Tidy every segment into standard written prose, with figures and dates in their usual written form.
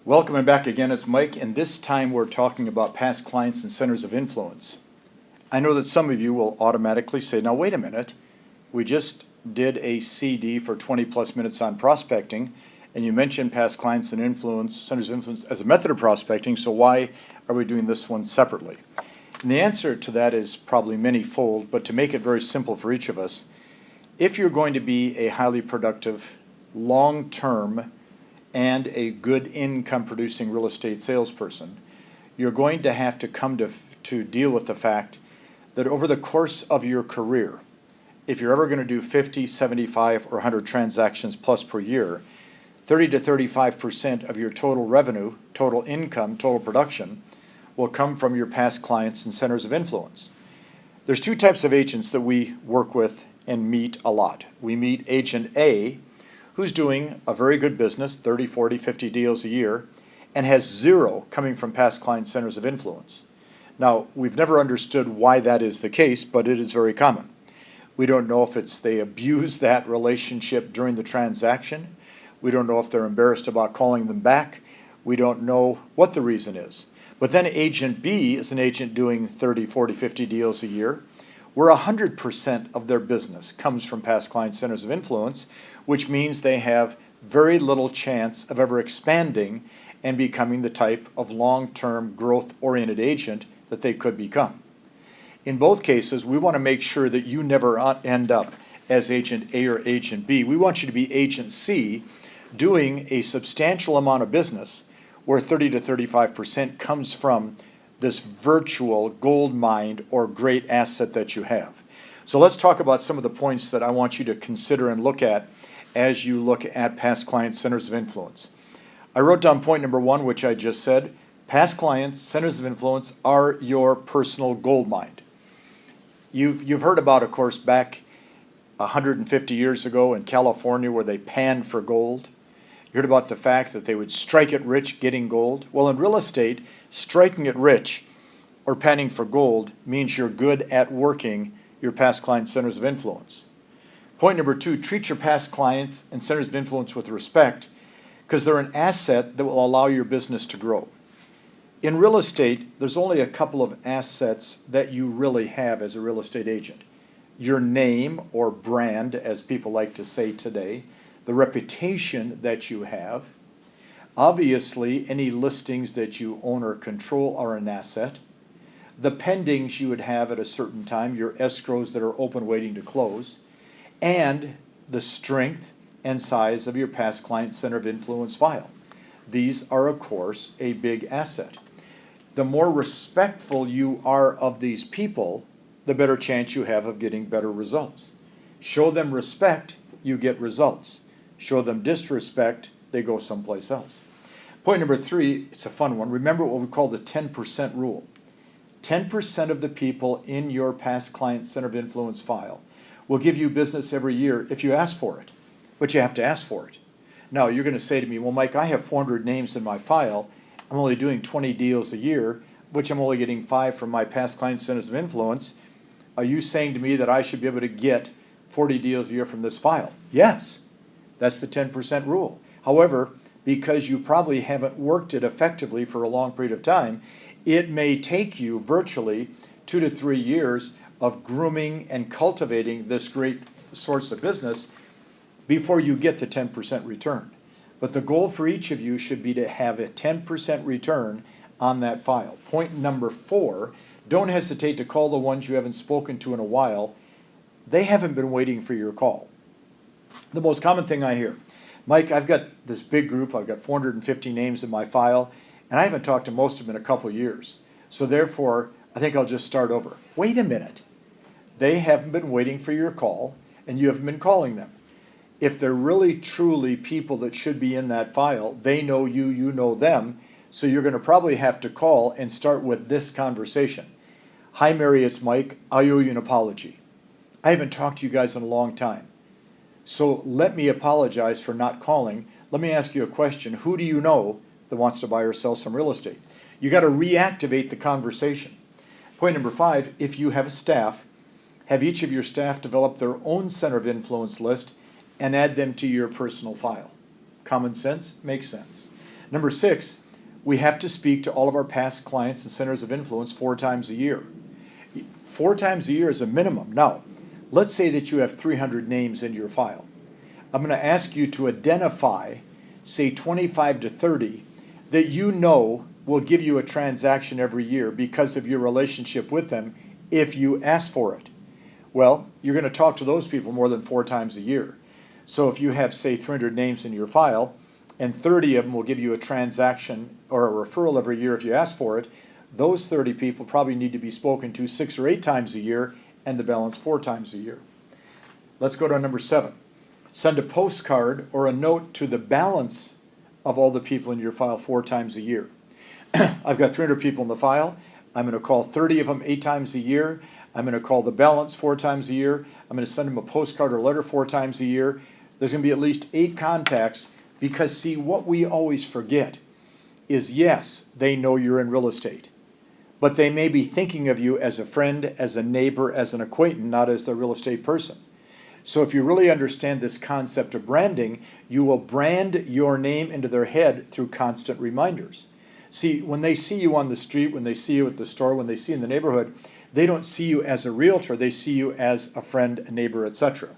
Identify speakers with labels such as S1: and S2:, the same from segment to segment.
S1: Welcome and back again, it's Mike, and this time we're talking about past clients and centers of influence. I know that some of you will automatically say, now wait a minute, we just did a CD for 20 plus minutes on prospecting, and you mentioned past clients and influence, centers of influence as a method of prospecting, so why are we doing this one separately? And the answer to that is probably many-fold, but to make it very simple for each of us, if you're going to be a highly productive, long-term, and a good income producing real estate salesperson, you're going to have to come to deal with the fact that over the course of your career, if you're ever going to do 50, 75, or 100 transactions plus per year, 30 to 35% of your total revenue, total income, total production will come from your past clients and centers of influence. There's two types of agents that we work with and meet a lot. We meet agent A, who's doing a very good business, 30, 40, 50 deals a year, and has zero coming from past client centers of influence. Now, we've never understood why that is the case, but it is very common. We don't know if it's they abuse that relationship during the transaction. We don't know if they're embarrassed about calling them back. We don't know what the reason is. But then agent B is an agent doing 30, 40, 50 deals a year, where 100% of their business comes from past client centers of influence, which means they have very little chance of ever expanding and becoming the type of long-term growth-oriented agent that they could become. In both cases, we want to make sure that you never end up as agent A or agent B. We want you to be agent C, doing a substantial amount of business where 30 to 35% comes from this virtual gold mine or great asset that you have. So let's talk about some of the points that I want you to consider and look at as you look at past client centers of influence. I wrote down point number one, which I just said. Past clients, centers of influence are your personal gold mine. You've heard about, of course, back 150 years ago in California where they panned for gold. You heard about the fact that they would strike it rich getting gold. Well, in real estate, striking it rich or panning for gold means you're good at working your past client centers of influence. Point number two, treat your past clients and centers of influence with respect because they're an asset that will allow your business to grow. In real estate, there's only a couple of assets that you really have as a real estate agent. Your name or brand, as people like to say today, the reputation that you have. Obviously, any listings that you own or control are an asset. The pendings you would have at a certain time, your escrows that are open waiting to close, and the strength and size of your past client center of influence file. These are, of course, a big asset. The more respectful you are of these people, the better chance you have of getting better results. Show them respect, you get results. Show them disrespect, they go someplace else. Point number three, it's a fun one. Remember what we call the 10% rule. 10% of the people in your past client center of influence file will give you business every year if you ask for it, but you have to ask for it. Now, you're going to say to me, well, Mike, I have 400 names in my file. I'm only doing 20 deals a year, which I'm only getting 5 from my past client centers of influence. Are you saying to me that I should be able to get 40 deals a year from this file? Yes. That's the 10% rule. However, because you probably haven't worked it effectively for a long period of time, it may take you virtually 2 to 3 years of grooming and cultivating this great source of business before you get the 10% return. But the goal for each of you should be to have a 10% return on that file. Point number four, don't hesitate to call the ones you haven't spoken to in a while. They haven't been waiting for your call. The most common thing I hear, Mike, I've got this big group, I've got 450 names in my file, and I haven't talked to most of them in a couple of years. So therefore, I think I'll just start over. Wait a minute. They haven't been waiting for your call, and you haven't been calling them. If they're really truly people that should be in that file, they know you, you know them, so you're going to probably have to call and start with this conversation. Hi, Mary, it's Mike. I owe you an apology. I haven't talked to you guys in a long time. So let me apologize for not calling. Let me ask you a question. Who do you know that wants to buy or sell some real estate? You got to reactivate the conversation. Point number five, if you have a staff, have each of your staff develop their own center of influence list and add them to your personal file. Common sense makes sense. Number 6, we have to speak to all of our past clients and centers of influence 4 times a year. 4 times a year is a minimum. Now, let's say that you have 300 names in your file. I'm going to ask you to identify, say 25 to 30, that you know will give you a transaction every year because of your relationship with them if you ask for it. Well, you're going to talk to those people more than 4 times a year. So if you have, say, 300 names in your file, and 30 of them will give you a transaction or a referral every year if you ask for it, those 30 people probably need to be spoken to 6 or 8 times a year, and the balance 4 times a year. Let's go to number 7. Send a postcard or a note to the balance of all the people in your file 4 times a year. I've got 300 people in the file. I'm going to call 30 of them 8 times a year. I'm going to call the balance 4 times a year. I'm going to send them a postcard or letter 4 times a year. There's going to be at least 8 contacts because, see, what we always forget is, yes, they know you're in real estate, but they may be thinking of you as a friend, as a neighbor, as an acquaintance, not as the real estate person. So if you really understand this concept of branding, you will brand your name into their head through constant reminders. See, when they see you on the street, when they see you at the store, when they see you in the neighborhood, they don't see you as a realtor, they see you as a friend, a neighbor, etc.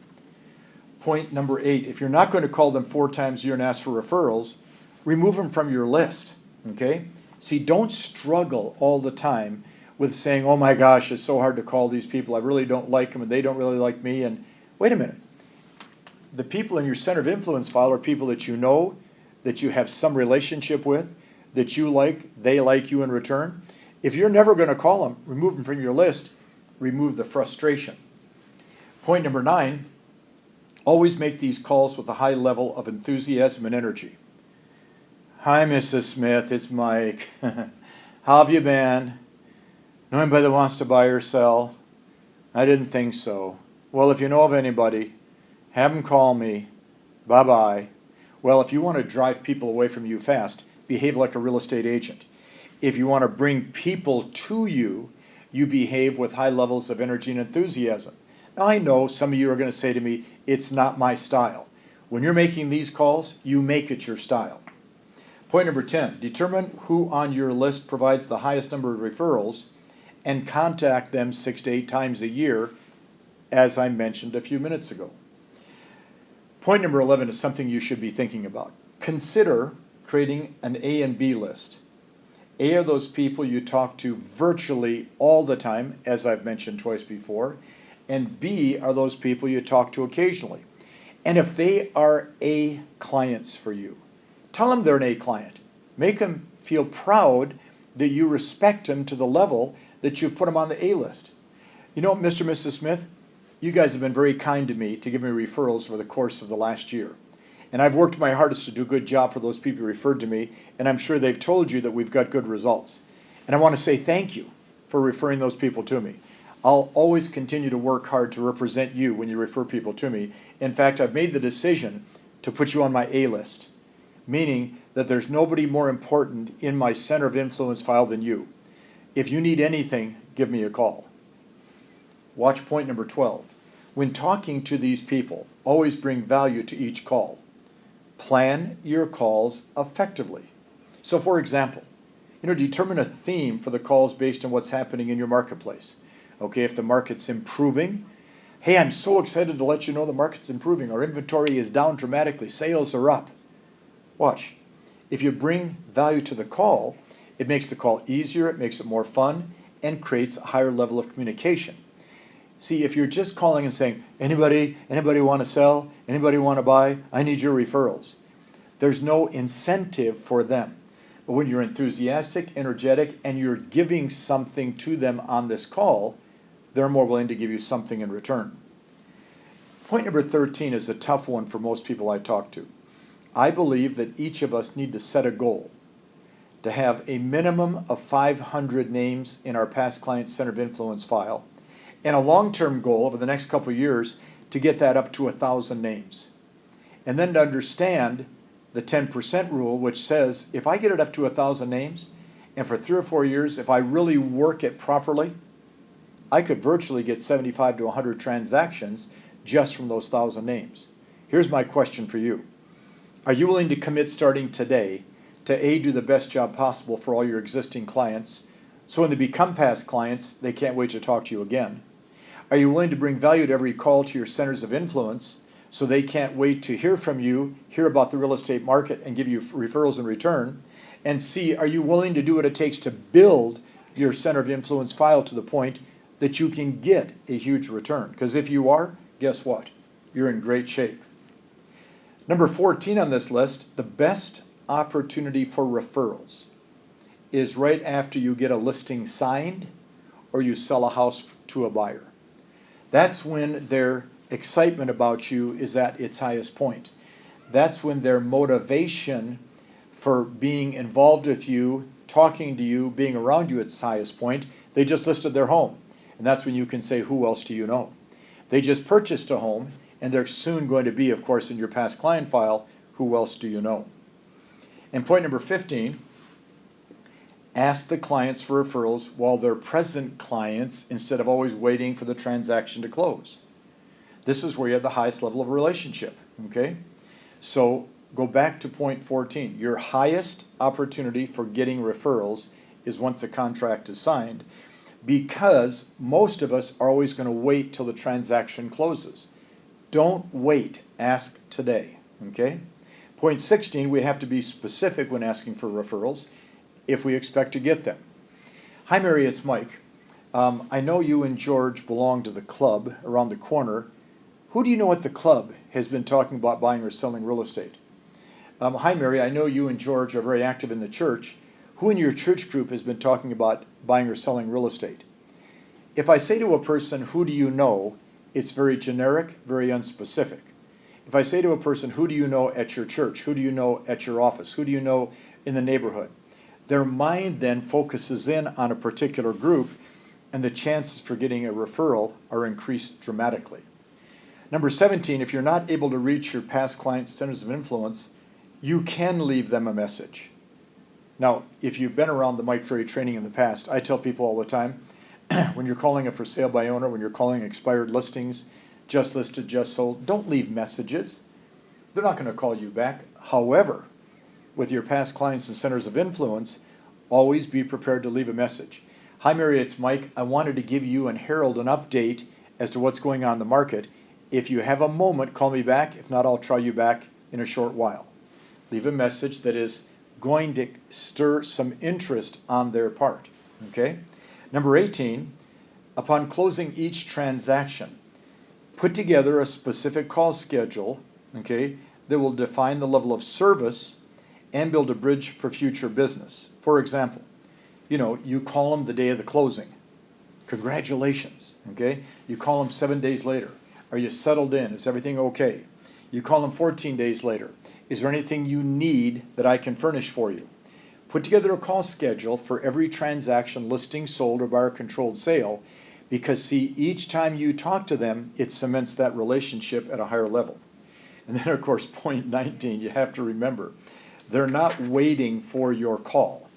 S1: Point number 8, if you're not going to call them 4 times a year and ask for referrals, remove them from your list, okay? See, don't struggle all the time with saying, oh my gosh, it's so hard to call these people, I really don't like them and they don't really like me, and wait a minute. The people in your center of influence file are people that you know, that you have some relationship with, that you like, they like you in return. If you're never going to call them, remove them from your list, remove the frustration. Point number 9, always make these calls with a high level of enthusiasm and energy. Hi, Mrs. Smith, it's Mike. How have you been? Know anybody that wants to buy or sell? I didn't think so. Well, if you know of anybody, have them call me. Bye-bye. Well, if you want to drive people away from you fast, behave like a real estate agent. If you want to bring people to you, you behave with high levels of energy and enthusiasm. Now, I know some of you are going to say to me, it's not my style. When you're making these calls, you make it your style. Point number 10, determine who on your list provides the highest number of referrals and contact them 6 to 8 times a year, as I mentioned a few minutes ago. Point number 11 is something you should be thinking about. Consider creating an A and B list. A are those people you talk to virtually all the time, as I've mentioned twice before, and B are those people you talk to occasionally. And if they are A clients for you, tell them they're an A client. Make them feel proud that you respect them to the level that you've put them on the A list. You know, Mr. and Mrs. Smith, you guys have been very kind to me to give me referrals over the course of the last year. And I've worked my hardest to do a good job for those people who referred to me, and I'm sure they've told you that we've got good results. And I want to say thank you for referring those people to me. I'll always continue to work hard to represent you when you refer people to me. In fact, I've made the decision to put you on my A list, meaning that there's nobody more important in my center of influence file than you. If you need anything, give me a call. Watch point number 12. When talking to these people, always bring value to each call. Plan your calls effectively. So for example, determine a theme for the calls based on what's happening in your marketplace. Okay, if the market's improving, hey, I'm so excited to let you know the market's improving. Our inventory is down dramatically. Sales are up. Watch. If you bring value to the call, it makes the call easier, it makes it more fun, and creates a higher level of communication. See, if you're just calling and saying, anybody want to sell? Anybody want to buy? I need your referrals. There's no incentive for them. But when you're enthusiastic, energetic, and you're giving something to them on this call, they're more willing to give you something in return. Point number 13 is a tough one for most people I talk to. I believe that each of us need to set a goal to have a minimum of 500 names in our past client center of influence file, and a long-term goal over the next couple of years to get that up to 1,000 names. And then to understand the 10% rule, which says if I get it up to 1,000 names, and for 3 or 4 years, if I really work it properly, I could virtually get 75 to 100 transactions just from those 1,000 names. Here's my question for you. Are you willing to commit starting today to A, do the best job possible for all your existing clients, so when they become past clients, they can't wait to talk to you again? Are you willing to bring value to every call to your centers of influence so they can't wait to hear from you, hear about the real estate market, and give you referrals in return? And C, are you willing to do what it takes to build your center of influence file to the point that you can get a huge return? Because if you are, guess what? You're in great shape. Number 14 on this list, the best opportunity for referrals is right after you get a listing signed or you sell a house to a buyer. That's when their excitement about you is at its highest point. That's when their motivation for being involved with you, talking to you, being around you at its highest point. They just listed their home. And that's when you can say, who else do you know? They just purchased a home, and they're soon going to be, of course, in your past client file, who else do you know? And point number 15, ask the clients for referrals while they're present clients instead of always waiting for the transaction to close. This is where you have the highest level of relationship, okay? So go back to point 14. Your highest opportunity for getting referrals is once a contract is signed, because most of us are always going to wait till the transaction closes. Don't wait, ask today, okay? Point 16, we have to be specific when asking for referrals if we expect to get them. Hi Mary, it's Mike. I know you and George belong to the club around the corner. Who do you know at the club has been talking about buying or selling real estate? Hi Mary, I know you and George are very active in the church. Who in your church group has been talking about buying or selling real estate? If I say to a person, who do you know, it's very generic, very unspecific. If I say to a person, who do you know at your church? Who do you know at your office? Who do you know in the neighborhood? Their mind then focuses in on a particular group, and the chances for getting a referral are increased dramatically. Number 17, if you're not able to reach your past clients' centers of influence, you can leave them a message. Now, if you've been around the Mike Ferry training in the past, I tell people all the time, when you're calling a for sale by owner, when you're calling expired listings, just listed, just sold, don't leave messages. They're not going to call you back. However, with your past clients and centers of influence, always be prepared to leave a message. Hi Mary, it's Mike. I wanted to give you and Harold an update as to what's going on in the market. If you have a moment, call me back. If not, I'll try you back in a short while. Leave a message that is going to stir some interest on their part, okay? Number 18, upon closing each transaction, put together a specific call schedule, okay, that will define the level of service and build a bridge for future business. For example, you call them the day of the closing. Congratulations, okay? You call them 7 days later. Are you settled in? Is everything okay? You call them 14 days later. Is there anything you need that I can furnish for you? Put together a call schedule for every transaction, listing, sold, or buyer-controlled sale, because see, each time you talk to them, it cements that relationship at a higher level. And then, of course, point 19, you have to remember, they're not waiting for your call.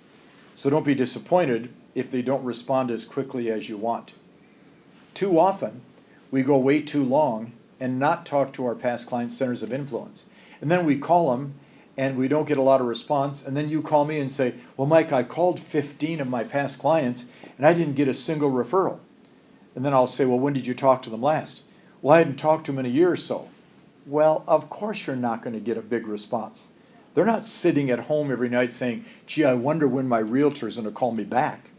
S1: So don't be disappointed if they don't respond as quickly as you want. Too often, we go way too long and not talk to our past clients' centers of influence. And then we call them, and we don't get a lot of response, and then you call me and say, well, Mike, I called 15 of my past clients, and I didn't get a single referral. And then I'll say, well, when did you talk to them last? Well, I hadn't talked to them in a year or so. Well, of course you're not going to get a big response. They're not sitting at home every night saying, gee, I wonder when my realtor is going to call me back.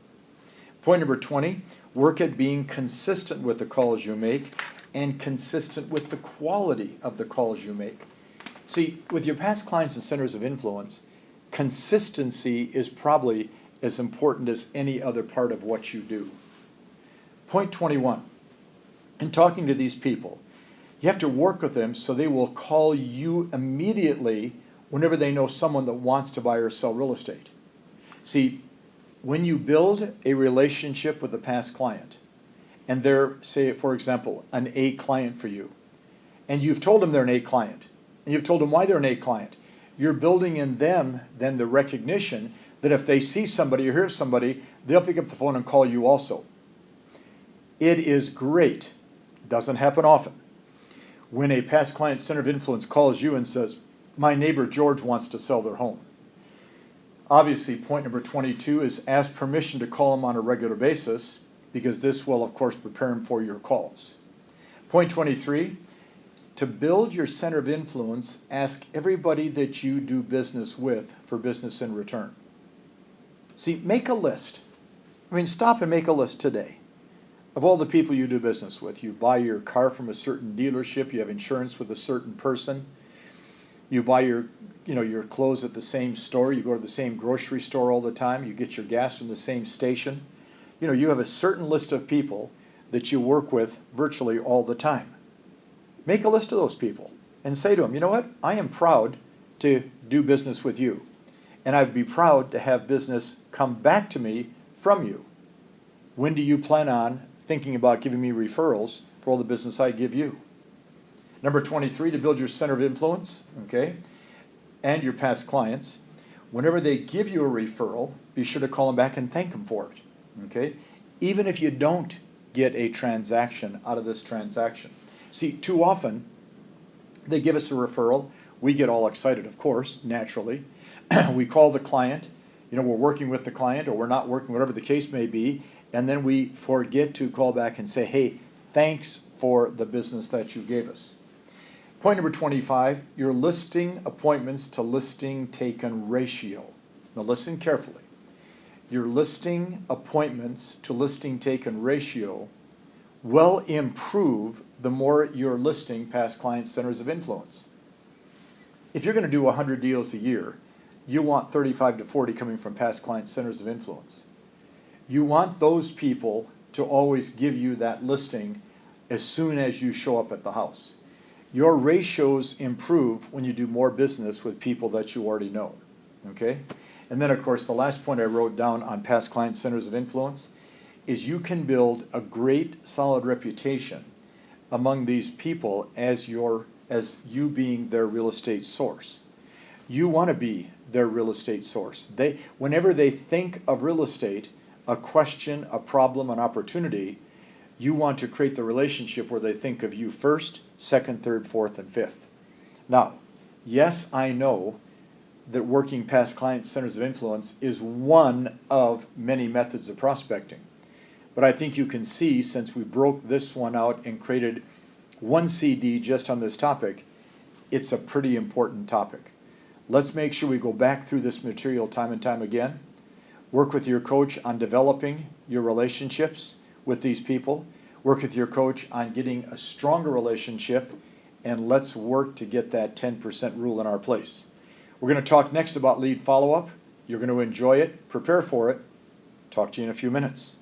S1: Point number 20, work at being consistent with the calls you make and consistent with the quality of the calls you make. See, with your past clients and centers of influence, consistency is probably as important as any other part of what you do. Point 21, in talking to these people, you have to work with them so they will call you immediately whenever they know someone that wants to buy or sell real estate. See, when you build a relationship with a past client, and they're, say, for example, an A client for you, and you've told them they're an A client, and you've told them why they're an A client, you're building in them then the recognition that if they see somebody or hear somebody, they'll pick up the phone and call you also. It is great, doesn't happen often, when a past client center of influence calls you and says, my neighbor George wants to sell their home. Obviously, point number 22 is ask permission to call them on a regular basis, because this will, of course, prepare them for your calls. Point 23, to build your center of influence, ask everybody that you do business with for business in return. See, make a list. I mean, stop and make a list today of all the people you do business with. You buy your car from a certain dealership, you have insurance with a certain person, you buy your clothes at the same store, you go to the same grocery store all the time, you get your gas from the same station. You have a certain list of people that you work with virtually all the time. Make a list of those people and say to them, you know what, I am proud to do business with you, and I'd be proud to have business come back to me from you. When do you plan on thinking about giving me referrals for all the business I give you? Number 23, to build your center of influence, okay, and your past clients. Whenever they give you a referral, be sure to call them back and thank them for it, okay? Even if you don't get a transaction out of this transaction. See, too often, they give us a referral, we get all excited, of course, naturally. We call the client, we're working with the client, or we're not working, whatever the case may be, and then we forget to call back and say, hey, thanks for the business that you gave us. Point number 25, your listing appointments to listing taken ratio. Now listen carefully. Your listing appointments to listing taken ratio will improve the more you're listing past client centers of influence. If you're going to do 100 deals a year, you want 35 to 40 coming from past client centers of influence. You want those people to always give you that listing as soon as you show up at the house. Your ratios improve when you do more business with people that you already know, okay? And then, of course, the last point I wrote down on past client centers of influence is you can build a great, solid reputation among these people as you being their real estate source. You want to be their real estate source. Whenever they think of real estate, a question, a problem, an opportunity, you want to create the relationship where they think of you first, second, third, fourth, and fifth. Now, yes, I know that working past client centers of influence is one of many methods of prospecting. But I think you can see, since we broke this one out and created one CD just on this topic, it's a pretty important topic. Let's make sure we go back through this material time and time again. Work with your coach on developing your relationships with these people. Work with your coach on getting a stronger relationship, and let's work to get that 10% rule in our place. We're going to talk next about lead follow-up. You're going to enjoy it. Prepare for it. Talk to you in a few minutes.